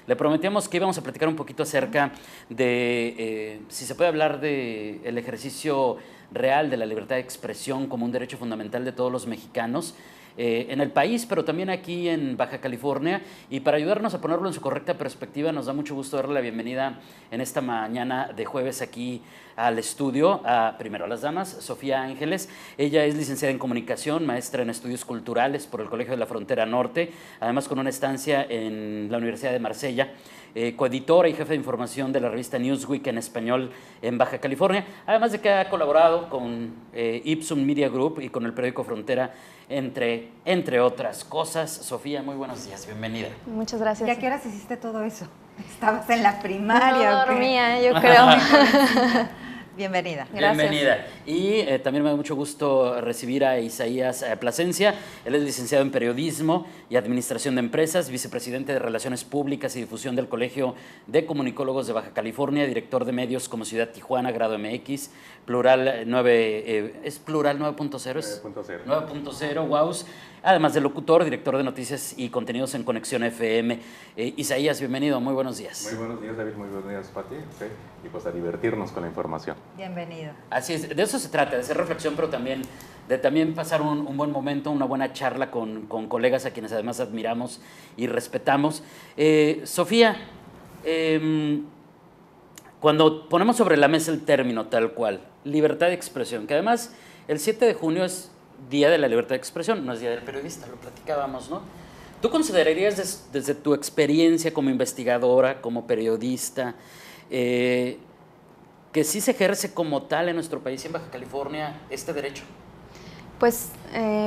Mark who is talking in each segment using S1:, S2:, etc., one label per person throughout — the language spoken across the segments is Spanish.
S1: Le prometíamos que íbamos a platicar un poquito acerca de si se puede hablar del ejercicio real de la libertad de expresión como un derecho fundamental de todos los mexicanos en el país, pero también aquí en Baja California. Y para ayudarnos a ponerlo en su correcta perspectiva, nos da mucho gusto darle la bienvenida en esta mañana de jueves aquí al estudio, primero a las damas, Sofía Ángeles. Ella es licenciada en Comunicación, maestra en Estudios Culturales por el Colegio de la Frontera Norte, además con una estancia en la Universidad de Marsella, coeditora y jefe de información de la revista Newsweek en español en Baja California, además de que ha colaborado con Ipsum Media Group y con el periódico Frontera, entre otras cosas. Sofía, muy buenos días, bienvenida.
S2: Muchas gracias.
S3: ¿Y a qué horas hiciste todo eso? ¿Estabas en la primaria?
S2: No
S3: o qué?
S2: dormía, yo creo.
S3: Bienvenida.
S2: Gracias.
S1: Bienvenida. Y también me da mucho gusto recibir a Isaías Plasencia. Él es licenciado en Periodismo y Administración de Empresas, vicepresidente de Relaciones Públicas y Difusión del Colegio de Comunicólogos de Baja California, director de medios como Ciudad Tijuana, Grado MX, Plural 9, ¿es Plural 9.0?
S4: 9.0.
S1: 9.0, WOWs. Además de locutor, director de noticias y contenidos en Conexión FM. Isaías, bienvenido, muy buenos días.
S4: Muy buenos días, David, muy buenos días, Pati. Sí. Y pues a divertirnos con la información.
S3: Bienvenido.
S1: Así es, de eso se trata, de hacer reflexión, pero también de pasar un buen momento, una buena charla con colegas a quienes además admiramos y respetamos. Sofía, cuando ponemos sobre la mesa el término tal cual, libertad de expresión, que además el 7 de junio es Día de la Libertad de Expresión, no es Día del Periodista, lo platicábamos, ¿no? ¿Tú considerarías desde tu experiencia como investigadora, como periodista, que sí se ejerce como tal en nuestro país y en Baja California este derecho?
S2: Pues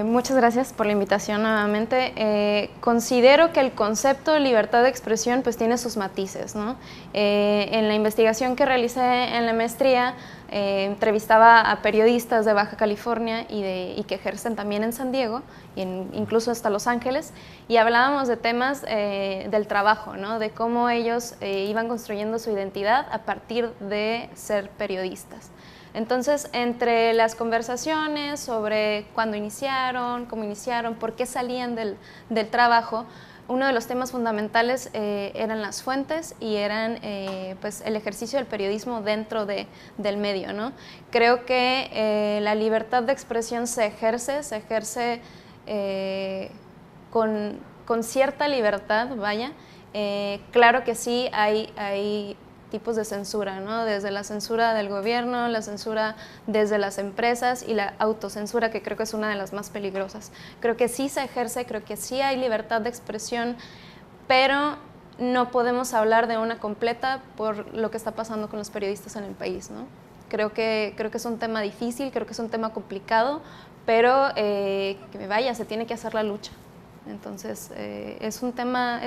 S2: muchas gracias por la invitación nuevamente. Considero que el concepto de libertad de expresión pues tiene sus matices, ¿no? En la investigación que realicé en la maestría, entrevistaba a periodistas de Baja California y que ejercen también en San Diego, y incluso hasta Los Ángeles, y hablábamos de temas del trabajo, ¿no? De cómo ellos iban construyendo su identidad a partir de ser periodistas. Entonces, entre las conversaciones sobre cuándo iniciaron, cómo iniciaron, por qué salían del trabajo, uno de los temas fundamentales eran las fuentes y eran pues el ejercicio del periodismo dentro del medio, ¿no? Creo que la libertad de expresión se ejerce con cierta libertad, vaya. Claro que sí hay tipos de censura, ¿no? Desde la censura del gobierno, la censura desde las empresas y la autocensura, que creo que es una de las más peligrosas. Creo que sí se ejerce, creo que sí hay libertad de expresión, pero no podemos hablar de una completa por lo que está pasando con los periodistas en el país, ¿no? Creo que es un tema difícil, creo que es un tema complicado, pero se tiene que hacer la lucha. Entonces, es un tema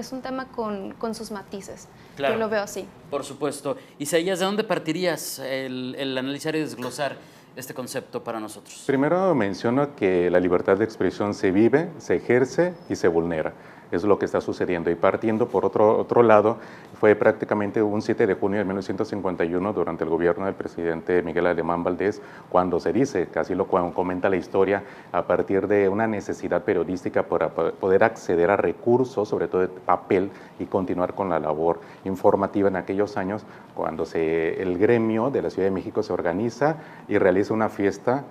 S2: con sus matices.
S1: Claro,
S2: yo lo veo así.
S1: Por supuesto. Isaías, ¿de dónde partirías el analizar y desglosar este concepto para nosotros?
S4: Primero menciono que la libertad de expresión se vive, se ejerce y se vulnera. Es lo que está sucediendo. Y partiendo por otro lado, fue prácticamente un 7 de junio de 1951, durante el gobierno del presidente Miguel Alemán Valdés, cuando se dice, casi lo comenta la historia, a partir de una necesidad periodística para poder acceder a recursos, sobre todo de papel, y continuar con la labor informativa en aquellos años, cuando el gremio de la Ciudad de México se organiza y realiza una fiesta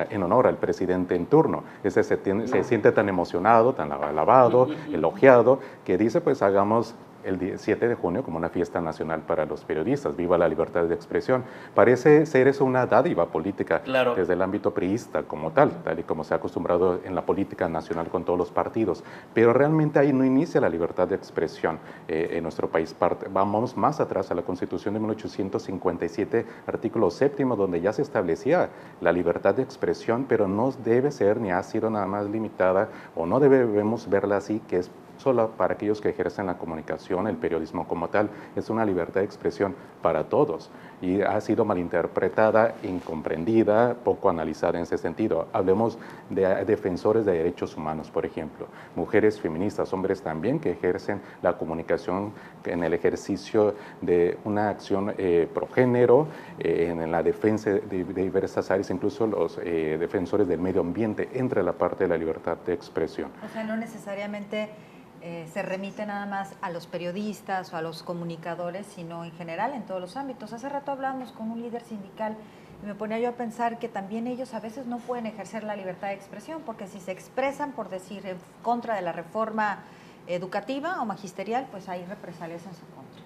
S4: en honor al presidente en turno. Se siente tan emocionado, tan alabado, elogiado, que dice, pues hagamos el 7 de junio como una fiesta nacional para los periodistas. Viva la libertad de expresión. Parece ser eso una dádiva política,
S1: claro,
S4: desde el ámbito priista como tal y como se ha acostumbrado en la política nacional con todos los partidos. Pero realmente ahí no inicia la libertad de expresión en nuestro país. Vamos más atrás a la Constitución de 1857, artículo 7, donde ya se establecía la libertad de expresión, pero no debe ser ni ha sido nada más limitada, o no debemos verla así, que es solo para aquellos que ejercen la comunicación, el periodismo como tal. Es una libertad de expresión para todos y ha sido malinterpretada, incomprendida, poco analizada en ese sentido. Hablemos de defensores de derechos humanos, por ejemplo, mujeres feministas, hombres también que ejercen la comunicación en el ejercicio de una acción progénero, en la defensa de diversas áreas, incluso los defensores del medio ambiente, entre la parte de la libertad de expresión.
S3: O sea, no necesariamente se remite nada más a los periodistas o a los comunicadores, sino en general en todos los ámbitos. Hace rato hablábamos con un líder sindical y me ponía yo a pensar que también ellos a veces no pueden ejercer la libertad de expresión, porque si se expresan, por decir, en contra de la reforma educativa o magisterial, pues hay represalias en su contra.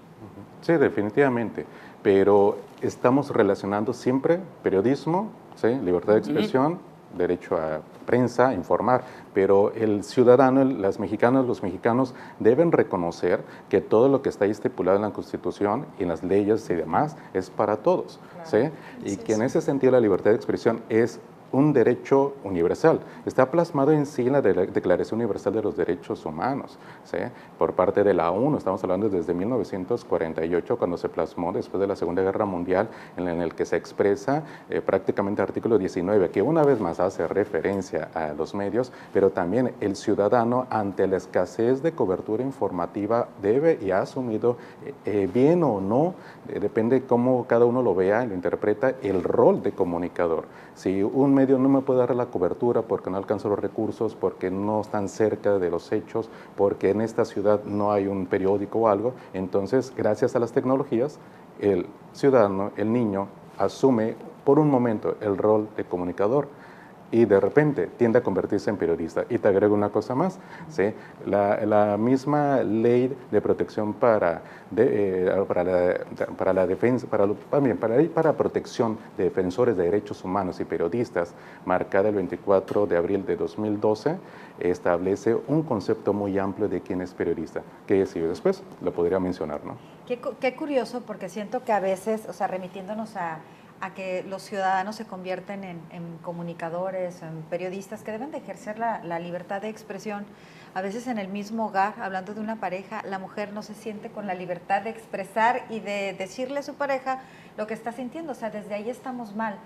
S4: Sí, definitivamente, pero estamos relacionando siempre periodismo, ¿sí? Libertad de expresión, derecho a prensa, informar, pero el ciudadano, los mexicanos deben reconocer que todo lo que está ahí estipulado en la Constitución y en las leyes y demás es para todos, claro. ¿Sí? Y que en ese sentido la libertad de expresión es un derecho universal. Está plasmado en sí en la Declaración Universal de los Derechos Humanos, ¿sí? Por parte de la ONU. Estamos hablando desde 1948, cuando se plasmó después de la Segunda Guerra Mundial, en el que se expresa prácticamente el artículo 19, que una vez más hace referencia a los medios, pero también el ciudadano, ante la escasez de cobertura informativa, debe y ha asumido, bien o no, depende cómo cada uno lo vea y lo interpreta, el rol de comunicador. Si un medio no me puede dar la cobertura porque no alcanza los recursos, porque no están cerca de los hechos, porque en esta ciudad no hay un periódico o algo, entonces, gracias a las tecnologías, el ciudadano, el niño, asume por un momento el rol de comunicador y de repente tiende a convertirse en periodista. Y te agrego una cosa más, ¿sí? La misma ley de protección para la defensa, para protección de defensores de derechos humanos y periodistas, marcada el 24 de abril de 2012, establece un concepto muy amplio de quién es periodista, que si después lo podría mencionar, ¿no?
S3: Qué curioso, porque siento que a veces, o sea, remitiéndonos a que los ciudadanos se convierten en comunicadores, en periodistas que deben de ejercer la libertad de expresión. A veces en el mismo hogar, hablando de una pareja, la mujer no se siente con la libertad de expresar y de decirle a su pareja lo que está sintiendo. O sea, desde ahí estamos mal.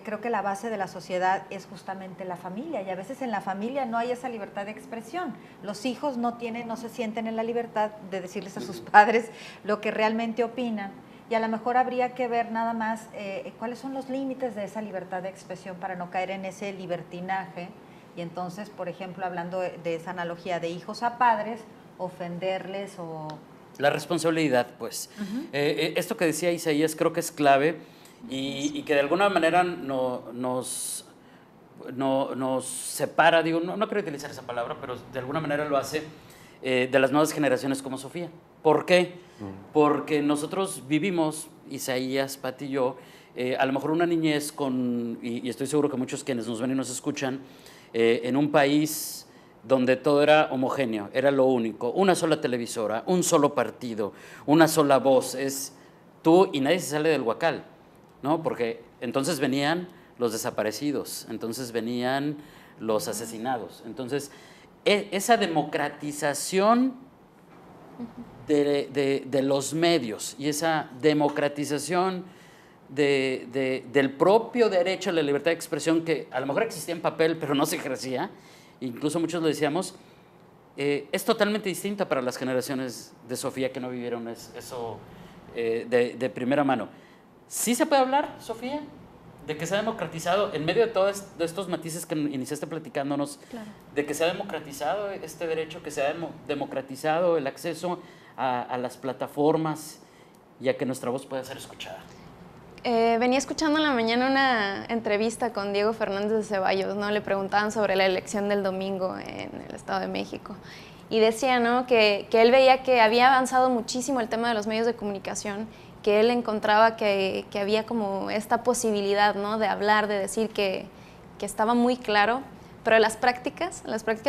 S3: Creo que la base de la sociedad es justamente la familia, y a veces en la familia no hay esa libertad de expresión. Los hijos no se sienten en la libertad de decirles a sus padres lo que realmente opinan. Y a lo mejor habría que ver nada más cuáles son los límites de esa libertad de expresión para no caer en ese libertinaje. Y entonces, por ejemplo, hablando de esa analogía de hijos a padres, ofenderles o...
S1: La responsabilidad, pues. Esto que decía Isaías creo que es clave y que de alguna manera nos separa, digo, no quiero utilizar esa palabra, pero de alguna manera lo hace de las nuevas generaciones como Sofía. ¿Por qué? Porque nosotros vivimos, Isaías, Pati y yo, a lo mejor una niñez y estoy seguro que muchos quienes nos ven y nos escuchan, en un país donde todo era homogéneo, era lo único, una sola televisora, un solo partido, una sola voz, es tú y nadie se sale del huacal, ¿no? Porque entonces venían los desaparecidos, entonces venían los asesinados, entonces esa democratización de los medios y esa democratización del propio derecho a la libertad de expresión, que a lo mejor existía en papel pero no se ejercía, incluso muchos lo decíamos, es totalmente distinta para las generaciones de Sofía que no vivieron eso de primera mano. ¿Sí se puede hablar, Sofía, de que se ha democratizado, en medio de todos estos matices que iniciaste platicándonos, claro, de que se ha democratizado este derecho, que se ha democratizado el acceso a las plataformas y a que nuestra voz pueda ser escuchada?
S2: Venía escuchando en la mañana una entrevista con Diego Fernández de Ceballos, ¿no? Le preguntaban sobre la elección del domingo en el Estado de México y decía, ¿no?, que él veía que había avanzado muchísimo el tema de los medios de comunicación, que él encontraba que había como esta posibilidad, ¿no?, de hablar, de decir que estaba muy claro, pero las prácticas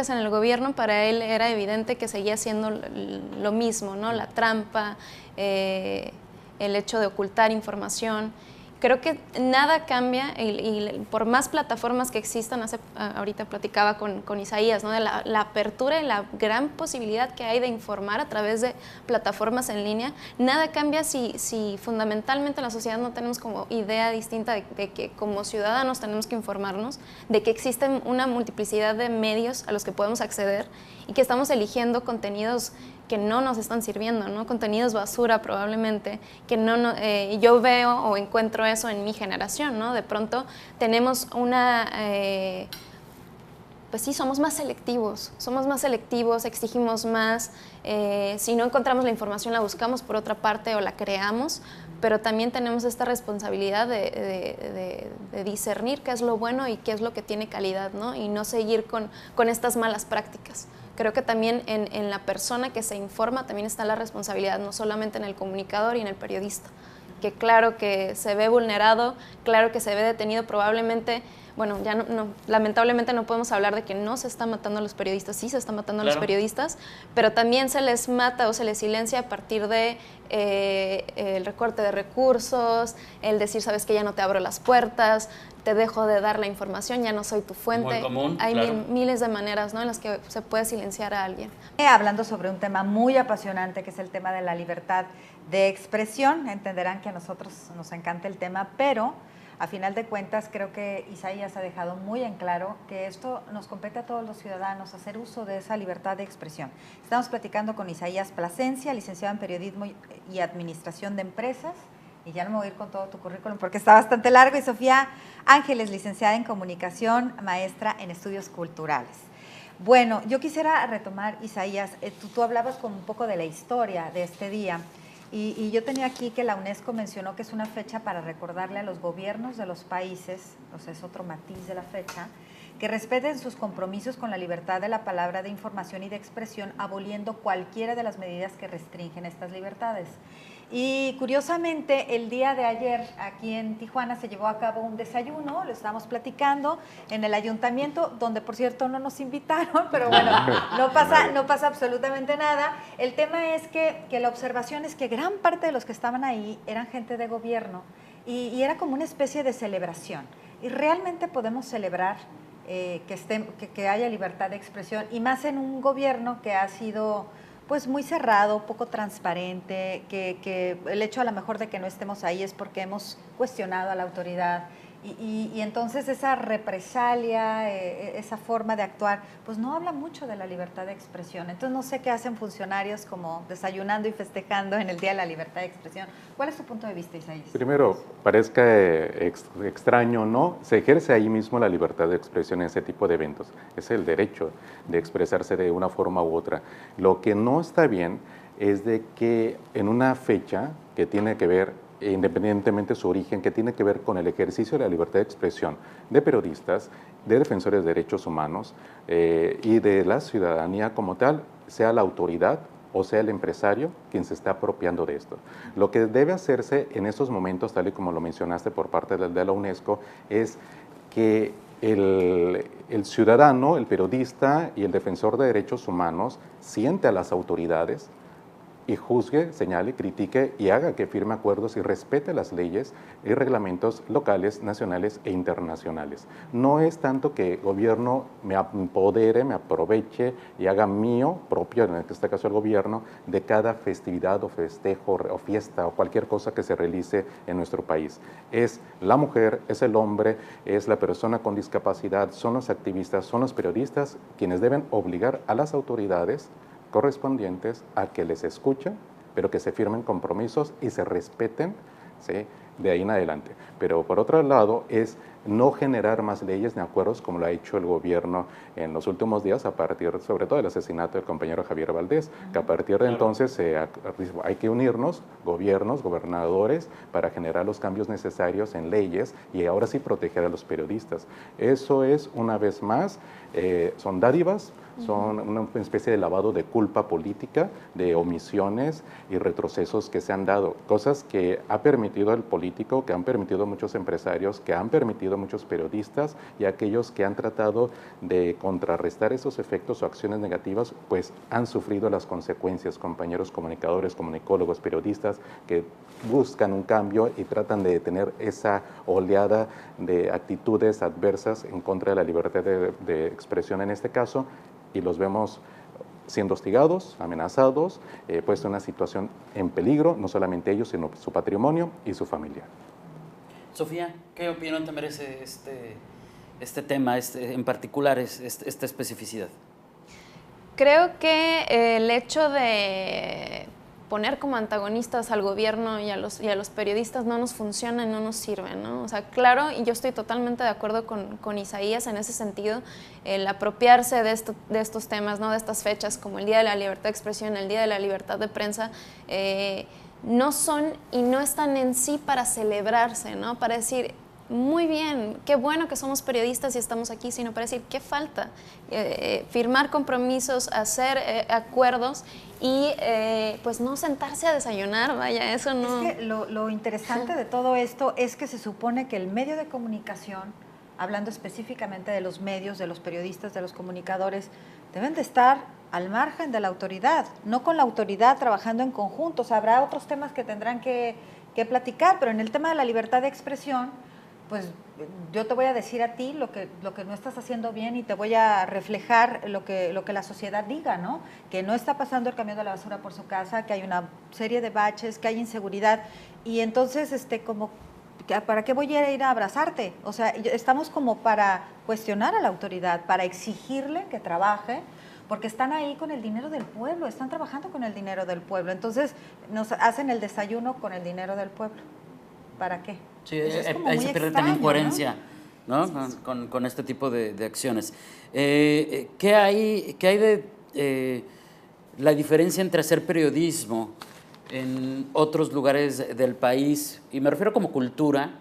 S2: en el gobierno, para él era evidente que seguía siendo lo mismo, ¿no?, la trampa, el hecho de ocultar información. Creo que nada cambia y por más plataformas que existan, ahorita platicaba con Isaías, ¿no?, de la apertura y la gran posibilidad que hay de informar a través de plataformas en línea. Nada cambia si fundamentalmente en la sociedad no tenemos como idea distinta de que como ciudadanos tenemos que informarnos, de que existen una multiplicidad de medios a los que podemos acceder y que estamos eligiendo contenidos que no nos están sirviendo, ¿no?, contenidos basura probablemente, que yo veo o encuentro eso en mi generación, ¿no? De pronto tenemos pues sí, somos más selectivos, exigimos más, si no encontramos la información la buscamos por otra parte o la creamos, pero también tenemos esta responsabilidad de discernir qué es lo bueno y qué es lo que tiene calidad, ¿no? Y no seguir con estas malas prácticas. Creo que también en la persona que se informa también está la responsabilidad, no solamente en el comunicador y en el periodista, que claro que se ve vulnerado, claro que se ve detenido, probablemente, bueno, ya lamentablemente no podemos hablar de que no se está matando a los periodistas, sí se está matando a los periodistas, pero también se les mata o se les silencia a partir de el recorte de recursos, el decir, sabes que ya no te abro las puertas, te dejo de dar la información, ya no soy tu fuente.
S1: Muy común,
S2: hay
S1: claro.
S2: miles de maneras, ¿no?, en las que se puede silenciar a alguien.
S3: Hablando sobre un tema muy apasionante, que es el tema de la libertad de expresión, entenderán que a nosotros nos encanta el tema, pero a final de cuentas creo que Isaías ha dejado muy en claro que esto nos compete a todos los ciudadanos, hacer uso de esa libertad de expresión. Estamos platicando con Isaías Plasencia, licenciado en Periodismo y Administración de Empresas, y ya no me voy a ir con todo tu currículum porque está bastante largo, y Sofía Ángeles, licenciada en Comunicación, maestra en Estudios Culturales. Bueno, yo quisiera retomar, Isaías, tú hablabas como un poco de la historia de este día, y yo tenía aquí que la UNESCO mencionó que es una fecha para recordarle a los gobiernos de los países, o sea, es otro matiz de la fecha, que respeten sus compromisos con la libertad de la palabra, de información y de expresión, aboliendo cualquiera de las medidas que restringen estas libertades. Y curiosamente, el día de ayer aquí en Tijuana se llevó a cabo un desayuno, lo estábamos platicando en el ayuntamiento, donde por cierto no nos invitaron, pero bueno, no pasa absolutamente nada. El tema es que la observación es que gran parte de los que estaban ahí eran gente de gobierno, y era como una especie de celebración. Y realmente podemos celebrar que haya libertad de expresión, y más en un gobierno que ha sido pues muy cerrado, poco transparente, que el hecho a lo mejor de que no estemos ahí es porque hemos cuestionado a la autoridad, y entonces esa represalia, esa forma de actuar, pues no habla mucho de la libertad de expresión. Entonces no sé qué hacen funcionarios como desayunando y festejando en el Día de la Libertad de Expresión. ¿Cuál es tu punto de vista, Isaías?
S4: Primero, parezca extraño, ¿no? Se ejerce ahí mismo la libertad de expresión en ese tipo de eventos. Es el derecho de expresarse de una forma u otra. Lo que no está bien es de que en una fecha que tiene que ver, independientemente de su origen, que tiene que ver con el ejercicio de la libertad de expresión de periodistas, de defensores de derechos humanos y de la ciudadanía como tal, sea la autoridad o sea el empresario quien se está apropiando de esto. Lo que debe hacerse en estos momentos, tal y como lo mencionaste por parte de la UNESCO, es que el ciudadano, el periodista y el defensor de derechos humanos siente a las autoridades y juzgue, señale, critique y haga que firme acuerdos y respete las leyes y reglamentos locales, nacionales e internacionales. No es tanto que el gobierno me empodere, me aproveche y haga mío, propio, en este caso el gobierno, de cada festividad o festejo o fiesta o cualquier cosa que se realice en nuestro país. Es la mujer, es el hombre, es la persona con discapacidad, son los activistas, son los periodistas quienes deben obligar a las autoridades correspondientes a que les escuchen, pero que se firmen compromisos y se respeten, ¿sí?, de ahí en adelante. Pero por otro lado es no generar más leyes ni acuerdos como lo ha hecho el gobierno en los últimos días a partir sobre todo del asesinato del compañero Javier Valdés, que a partir de entonces hay que unirnos, gobiernos, gobernadores, para generar los cambios necesarios en leyes y ahora sí proteger a los periodistas. Eso es, una vez más, son dádivas, son una especie de lavado de culpa política, de omisiones y retrocesos que se han dado, cosas que ha permitido el político, que han permitido muchos empresarios, que han permitido muchos periodistas, y aquellos que han tratado de contrarrestar esos efectos o acciones negativas, pues han sufrido las consecuencias, compañeros comunicadores, comunicólogos, periodistas, que buscan un cambio y tratan de detener esa oleada de actitudes adversas en contra de la libertad de expresión en este caso, y los vemos siendo hostigados, amenazados, puestos en una situación en peligro, no solamente ellos, sino su patrimonio y su familia.
S1: Sofía, ¿qué opinión te merece este tema, en particular esta especificidad?
S2: Creo que el hecho de poner como antagonistas al gobierno y a los periodistas no nos funciona y no nos sirve, ¿no? O sea, claro, y yo estoy totalmente de acuerdo con Isaías en ese sentido, el apropiarse de estos temas, ¿no? De estas fechas como el Día de la Libertad de Expresión, el Día de la Libertad de Prensa, no son y no están en sí para celebrarse, ¿no? Para decir, muy bien, qué bueno que somos periodistas y estamos aquí, sino para decir, ¿qué falta? Firmar compromisos, hacer acuerdos y pues no sentarse a desayunar, vaya, eso no...
S3: Es que lo interesante de todo esto es que se supone que el medio de comunicación, hablando específicamente de los medios, de los periodistas, de los comunicadores, deben de estar al margen de la autoridad, no con la autoridad trabajando en conjunto. O sea, habrá otros temas que tendrán que platicar, pero en el tema de la libertad de expresión, pues yo te voy a decir a ti lo que no estás haciendo bien y te voy a reflejar lo que la sociedad diga, ¿no? Que no está pasando el camión de la basura por su casa, que hay una serie de baches, que hay inseguridad. Y entonces, como, ¿para qué voy a ir a abrazarte? O sea, estamos como para cuestionar a la autoridad, para exigirle que trabaje, porque están ahí con el dinero del pueblo, están trabajando con el dinero del pueblo. Entonces, nos hacen el desayuno con el dinero del pueblo. ¿Para qué?
S1: Sí, ahí se pierde también coherencia, ¿no? Con este tipo de acciones. ¿Qué hay de la diferencia entre hacer periodismo en otros lugares del país, y me refiero como cultura,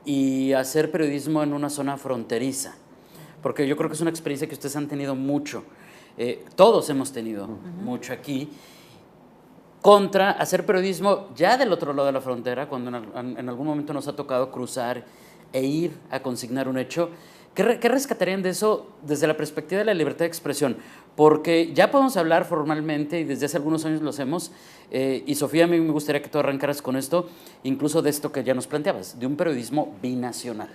S1: y hacer periodismo en una zona fronteriza? Porque yo creo que es una experiencia que ustedes han tenido mucho, todos hemos tenido mucho aquí, contra hacer periodismo ya del otro lado de la frontera, cuando en algún momento nos ha tocado cruzar e ir a consignar un hecho. ¿Qué rescatarían de eso desde la perspectiva de la libertad de expresión? Porque ya podemos hablar formalmente, y desde hace algunos años lo hacemos, y Sofía, a mí me gustaría que tú arrancaras con esto, incluso de esto que ya nos planteabas, de un periodismo binacional.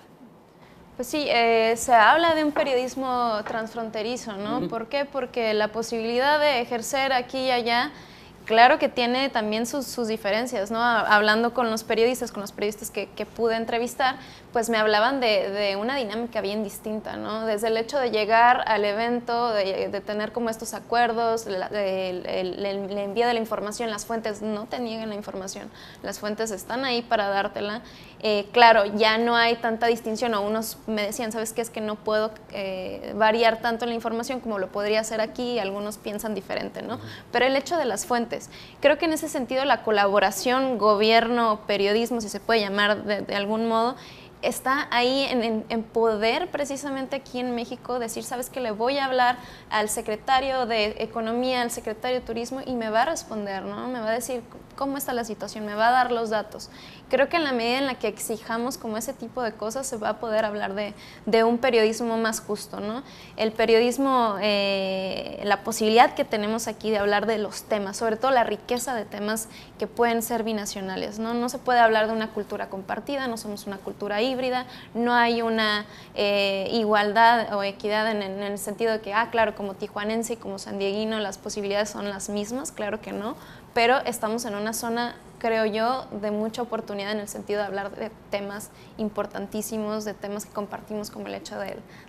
S2: Pues sí, se habla de un periodismo transfronterizo, ¿no? ¿Por qué? Porque la posibilidad de ejercer aquí y allá, claro que tiene también sus diferencias, ¿no? Hablando con los periodistas que pude entrevistar, pues me hablaban de una dinámica bien distinta, ¿no? Desde el hecho de llegar al evento, de tener como estos acuerdos, el envío de la información, las fuentes no te niegan la información, las fuentes están ahí para dártela. Claro, ya no hay tanta distinción, o unos me decían, ¿sabes qué? Es que no puedo variar tanto la información como lo podría hacer aquí, y algunos piensan diferente, ¿no? Pero el hecho de las fuentes, creo que en ese sentido la colaboración gobierno-periodismo, si se puede llamar de algún modo, está ahí en poder precisamente aquí en México decir, ¿sabes qué? Le voy a hablar al secretario de Economía, al secretario de Turismo, y me va a responder, ¿no? Me va a decir cómo está la situación, me va a dar los datos. Creo que en la medida en la que exijamos como ese tipo de cosas, se va a poder hablar de un periodismo más justo, ¿no? El periodismo, la posibilidad que tenemos aquí de hablar de los temas, sobre todo la riqueza de temas que pueden ser binacionales, ¿no? No se puede hablar de una cultura compartida, no somos una cultura híbrida, no hay una igualdad o equidad en el sentido de que, claro, como tijuanense y como sandieguino las posibilidades son las mismas, claro que no, pero estamos en una zona, creo yo, de mucha oportunidad en el sentido de hablar de temas importantísimos, de temas que compartimos como el hecho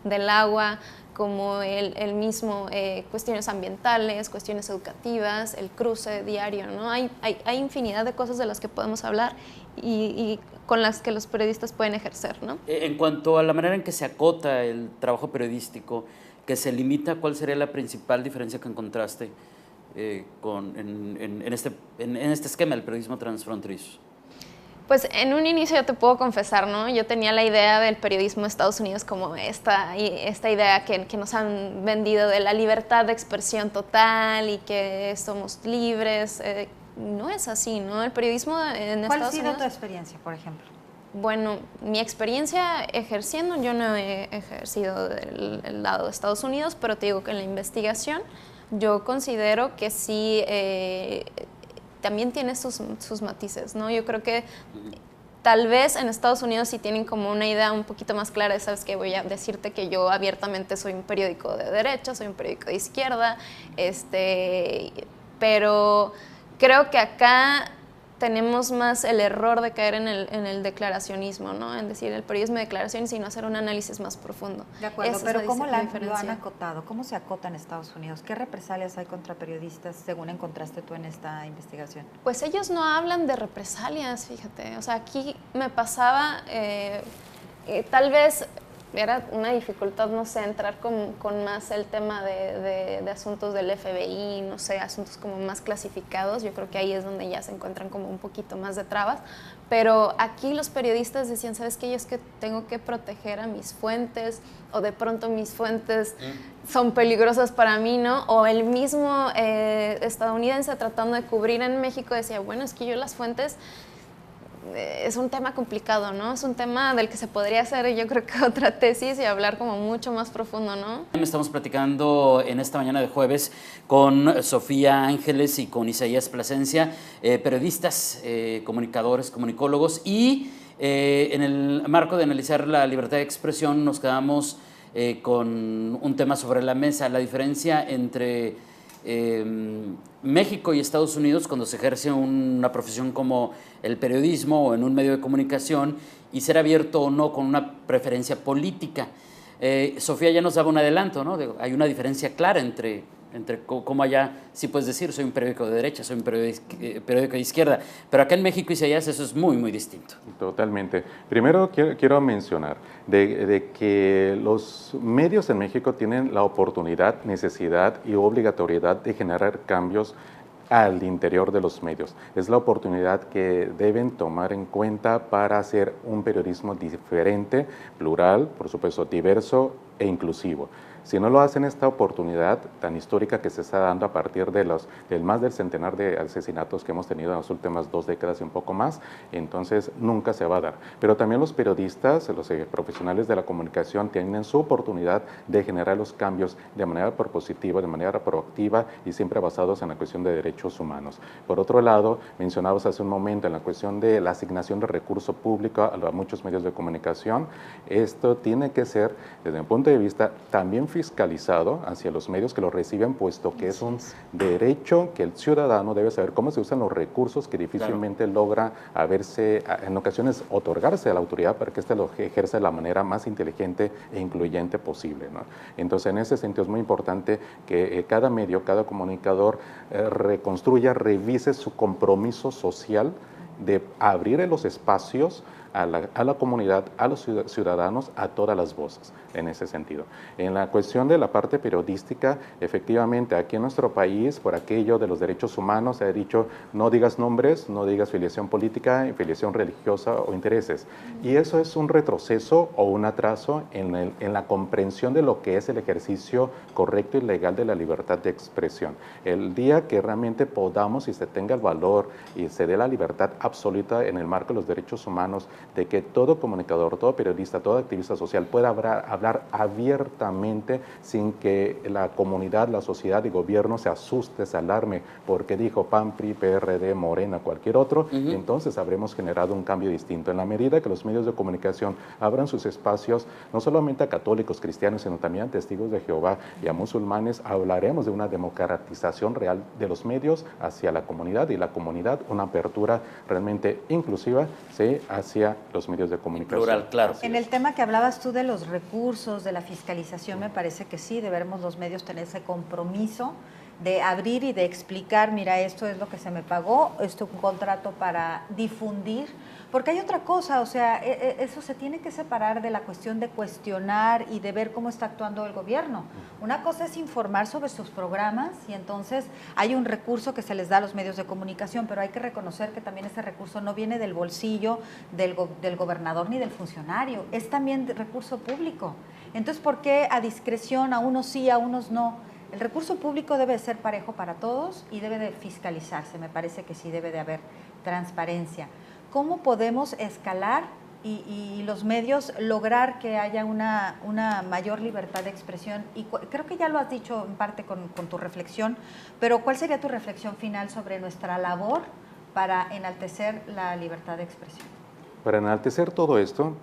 S2: del agua, como el mismo, cuestiones ambientales, cuestiones educativas, el cruce diario, ¿no? Hay infinidad de cosas de las que podemos hablar y con las que los periodistas pueden ejercer, ¿no?
S1: En cuanto a la manera en que se acota el trabajo periodístico, que se limita, ¿cuál sería la principal diferencia que encontraste en este esquema del periodismo transfronterizo?
S2: Pues en un inicio yo te puedo confesar, ¿no? Yo tenía la idea del periodismo de Estados Unidos como esta idea que nos han vendido de la libertad de expresión total y que somos libres. No es así, ¿no? El periodismo en Estados Unidos...
S3: ¿Cuál ha sido tu experiencia, por ejemplo?
S2: Bueno, mi experiencia ejerciendo, yo no he ejercido del lado de Estados Unidos, pero te digo que en la investigación yo considero que sí... también tiene sus matices, ¿no? Yo creo que tal vez en Estados Unidos sí tienen como una idea un poquito más clara de, ¿sabes qué? Voy a decirte que yo abiertamente soy un periódico de derecha, soy un periódico de izquierda, pero creo que acá tenemos más el error de caer en el declaracionismo, ¿no? En decir el periodismo de declaración, sino hacer un análisis más profundo.
S3: De acuerdo,
S2: Esa
S3: pero
S2: es
S3: ¿cómo lo han
S2: diferencia.
S3: acotado? ¿Cómo se acota en Estados Unidos? ¿Qué represalias hay contra periodistas, según encontraste tú en esta investigación?
S2: Pues ellos no hablan de represalias, fíjate. O sea, aquí me pasaba, tal vez era una dificultad, no sé, entrar con más el tema de asuntos del FBI, no sé, asuntos como más clasificados. Yo creo que ahí es donde ya se encuentran como un poquito más de trabas. Pero aquí los periodistas decían, ¿sabes qué? Yo es que tengo que proteger a mis fuentes, o de pronto mis fuentes son peligrosas para mí, ¿no? O el mismo estadounidense tratando de cubrir en México decía, bueno, es que yo las fuentes... es un tema complicado, ¿no? Es un tema del que se podría hacer, yo creo que otra tesis y hablar como mucho más profundo, ¿no?
S1: Estamos platicando en esta mañana de jueves con Sofía Ángeles y con Isaías Plasencia, periodistas, comunicadores, comunicólogos, y en el marco de analizar la libertad de expresión nos quedamos con un tema sobre la mesa, la diferencia entre México y Estados Unidos cuando se ejerce una profesión como el periodismo o en un medio de comunicación, y ser abierto o no con una preferencia política. Sofía ya nos daba un adelanto, ¿no? Hay una diferencia clara entre cómo allá sí puedes decir soy un periódico de derecha, soy un periódico de izquierda, pero acá en México y Isaías eso es muy, muy distinto.
S4: Totalmente. Primero quiero mencionar de que los medios en México tienen la oportunidad, necesidad y obligatoriedad de generar cambios al interior de los medios. Es la oportunidad que deben tomar en cuenta para hacer un periodismo diferente, plural, por supuesto diverso e inclusivo. Si no lo hacen, esta oportunidad tan histórica que se está dando a partir del más del centenar de asesinatos que hemos tenido en las últimas 2 décadas y un poco más, entonces nunca se va a dar. Pero también los periodistas, los profesionales de la comunicación tienen su oportunidad de generar los cambios de manera propositiva, de manera proactiva y siempre basados en la cuestión de derechos humanos. Por otro lado, mencionabas hace un momento en la cuestión de la asignación de recurso público a muchos medios de comunicación. Esto tiene que ser, desde mi punto de vista, también fiscalizado hacia los medios que lo reciben, puesto que es un derecho que el ciudadano debe saber cómo se usan los recursos que difícilmente logra en ocasiones otorgarse a la autoridad para que éste lo ejerza de la manera más inteligente e incluyente posible, ¿no? Entonces, en ese sentido es muy importante que cada medio, cada comunicador reconstruya, revise su compromiso social de abrir los espacios a la comunidad, a los ciudadanos, a todas las voces, en ese sentido. En la cuestión de la parte periodística, efectivamente, aquí en nuestro país, por aquello de los derechos humanos, se ha dicho, no digas nombres, no digas filiación política, filiación religiosa o intereses. Y eso es un retroceso o un atraso en la comprensión de lo que es el ejercicio correcto y legal de la libertad de expresión. El día que realmente podamos y se tenga el valor y se dé la libertad absoluta en el marco de los derechos humanos, de que todo comunicador, todo periodista, todo activista social pueda hablar abiertamente sin que la comunidad, la sociedad y gobierno se asuste, se alarme porque dijo PAN, PRI, PRD, Morena, cualquier otro, entonces habremos generado un cambio distinto. En la medida que los medios de comunicación abran sus espacios, no solamente a católicos, cristianos, sino también a testigos de Jehová y a musulmanes, hablaremos de una democratización real de los medios hacia la comunidad, y la comunidad una apertura realmente inclusiva, ¿sí?, hacia los medios de comunicación.
S1: Plural, claro.
S3: En el tema que hablabas tú de los recursos, de la fiscalización, me parece que sí, debemos los medios tener ese compromiso de abrir y de explicar, mira, esto es lo que se me pagó, esto es un contrato para difundir, porque hay otra cosa, o sea, eso se tiene que separar de la cuestión de cuestionar y de ver cómo está actuando el gobierno. Una cosa es informar sobre sus programas y entonces hay un recurso que se les da a los medios de comunicación, pero hay que reconocer que también ese recurso no viene del bolsillo del gobernador ni del funcionario, es también de recurso público. Entonces, ¿por qué a discreción a unos sí, a unos no? El recurso público debe ser parejo para todos y debe de fiscalizarse, me parece que sí debe de haber transparencia. ¿Cómo podemos escalar y los medios lograr que haya una mayor libertad de expresión? Y creo que ya lo has dicho en parte con tu reflexión, pero ¿cuál sería tu reflexión final sobre nuestra labor para enaltecer la libertad de expresión?
S4: Para enaltecer todo esto,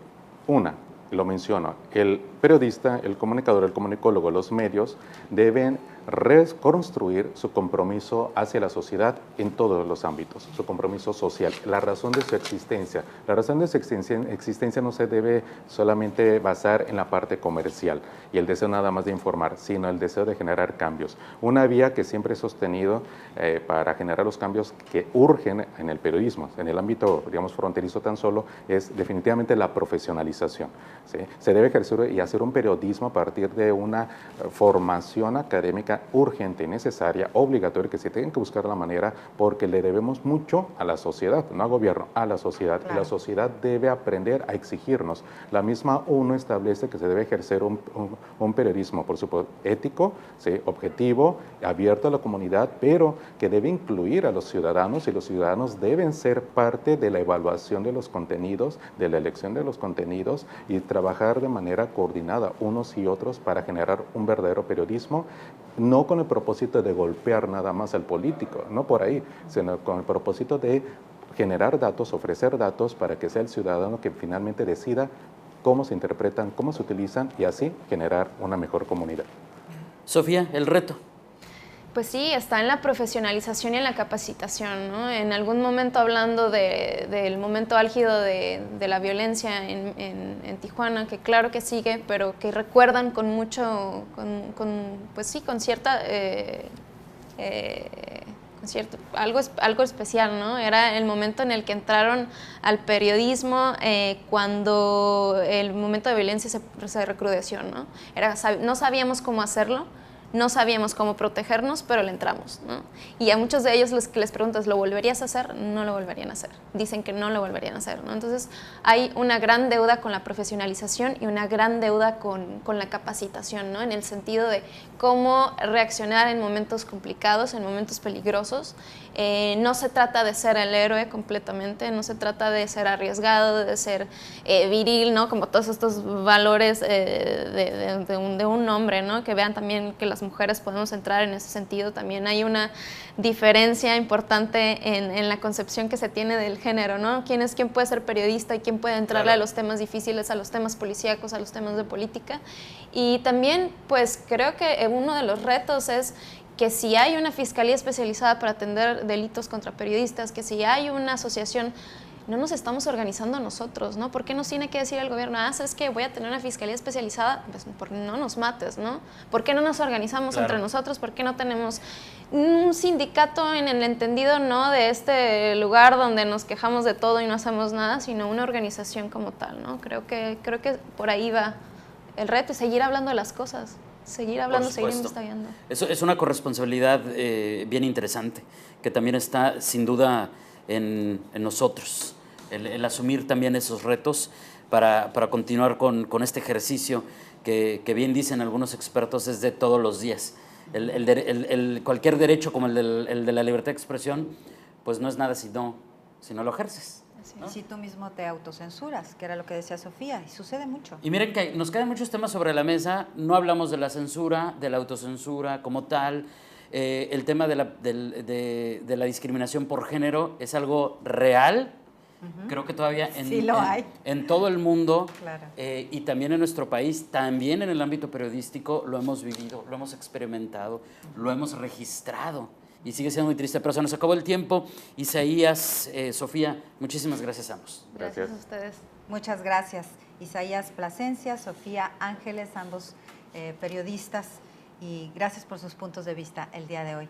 S4: lo menciono, el periodista, el comunicador, el comunicólogo, los medios deben reconstruir su compromiso hacia la sociedad en todos los ámbitos, su compromiso social, la razón de su existencia. La razón de su existencia no se debe solamente basar en la parte comercial y el deseo nada más de informar, sino el deseo de generar cambios. Una vía que siempre he sostenido para generar los cambios que urgen en el periodismo, en el ámbito, digamos, fronterizo tan solo, es definitivamente la profesionalización, ¿sí? Se debe ejercer y hacer un periodismo a partir de una formación académica urgente, necesaria, obligatoria, que se tiene que buscar la manera porque le debemos mucho a la sociedad, no al gobierno, a la sociedad. Claro. Y la sociedad debe aprender a exigirnos. La misma ONU establece que se debe ejercer un periodismo, por supuesto, ético, ¿sí? Objetivo, abierto a la comunidad, pero que debe incluir a los ciudadanos y los ciudadanos deben ser parte de la evaluación de los contenidos, de la elección de los contenidos y trabajar de manera coordinada unos y otros para generar un verdadero periodismo, no con el propósito de golpear nada más al político, no por ahí, sino con el propósito de generar datos, ofrecer datos para que sea el ciudadano que finalmente decida cómo se interpretan, cómo se utilizan y así generar una mejor comunidad.
S1: Sofía, el reto.
S2: Pues sí, está en la profesionalización y en la capacitación, ¿no? En algún momento hablando del momento álgido de la violencia en Tijuana, que claro que sigue, pero que recuerdan con mucho, pues sí, con cierta, algo especial, ¿no? Era el momento en el que entraron al periodismo cuando el momento de violencia se recrudeció, ¿no? No sabíamos cómo hacerlo. No sabíamos cómo protegernos, pero le entramos, ¿no? Y a muchos de ellos que les preguntas, ¿lo volverías a hacer? No lo volverían a hacer. Dicen que no lo volverían a hacer, ¿no? Entonces, hay una gran deuda con la profesionalización y una gran deuda con la capacitación, ¿no? En el sentido de cómo reaccionar en momentos complicados, en momentos peligrosos. No se trata de ser el héroe completamente, no se trata de ser arriesgado, de ser viril, ¿no? Como todos estos valores de un hombre, ¿no? Que vean también que las mujeres podemos entrar en ese sentido. También hay una diferencia importante en la concepción que se tiene del género, ¿no? ¿Quién puede ser periodista y quién puede entrarle
S1: claro.
S2: a los temas difíciles, a los temas policíacos, a los temas de política? Y también, pues, creo que uno de los retos es que si hay una fiscalía especializada para atender delitos contra periodistas, que si hay una asociación, no nos estamos organizando nosotros, ¿no? ¿Por qué nos tiene que decir el gobierno, ¿sabes qué? Voy a tener una fiscalía especializada? Pues no nos mates, ¿no? ¿Por qué no nos organizamos entre nosotros? ¿Por qué no tenemos un sindicato en el entendido, no de este lugar donde nos quejamos de todo y no hacemos nada, sino una organización como tal, ¿no? Creo que por ahí va el reto y seguir hablando de las cosas. Seguir hablando, seguir investigando.
S1: Eso es una corresponsabilidad bien interesante, que también está sin duda en nosotros, el asumir también esos retos para continuar con este ejercicio que bien dicen algunos expertos es de todos los días. Cualquier derecho como el de la libertad de expresión, pues no es nada si no lo ejerces.
S3: ¿no? Y si tú mismo te autocensuras, que era lo que decía Sofía, y sucede mucho.
S1: Y miren que nos quedan muchos temas sobre la mesa, no hablamos de la censura, de la autocensura como tal, el tema de la discriminación por género es algo real, creo que todavía en todo el mundo, claro. Y también en nuestro país, también en el ámbito periodístico lo hemos vivido, lo hemos experimentado, lo hemos registrado. Y sigue siendo muy triste, pero se nos acabó el tiempo. Isaías, Sofía, muchísimas gracias a ambos.
S2: Gracias a ustedes.
S3: Muchas gracias. Isaías Plasencia, Sofía Ángeles, ambos periodistas, y gracias por sus puntos de vista el día de hoy.